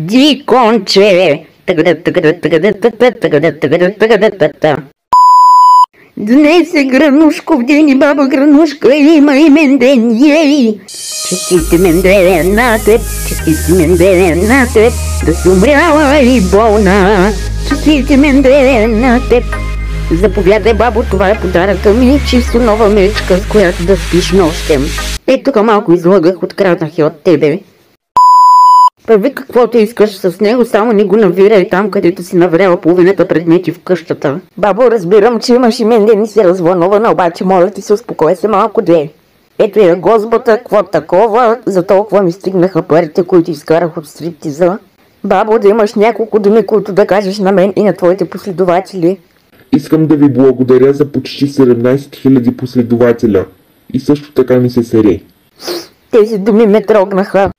Диконче. Днес е Гранушков ден и баба Гранушка има имен ден, ей! Честит имен ден на теб, честит имен ден на теб, да си умряла и болна. Честит имен ден на теб. Заповядай, бабо, това е подаръка ми, чисто нова мечка, с която да спиш нощем. Ето тук малко излагах, откраднах я от тебе. Прави каквото искаш с него, само не го навирай там, където си навряла половината предмети в къщата. Бабо, разбирам, че имаш имен ден и си развълнувана, обаче моля ти се, успокой се малко две. Ето я гозбата, какво такова, за толкова ми стигнаха парите, които изкарах от стриптиза. Бабо, да имаш няколко думи, които да кажеш на мен и на твоите последователи. Искам да ви благодаря за почти 17 000 последователя. И също така ми се сере. Тези думи ме трогнаха.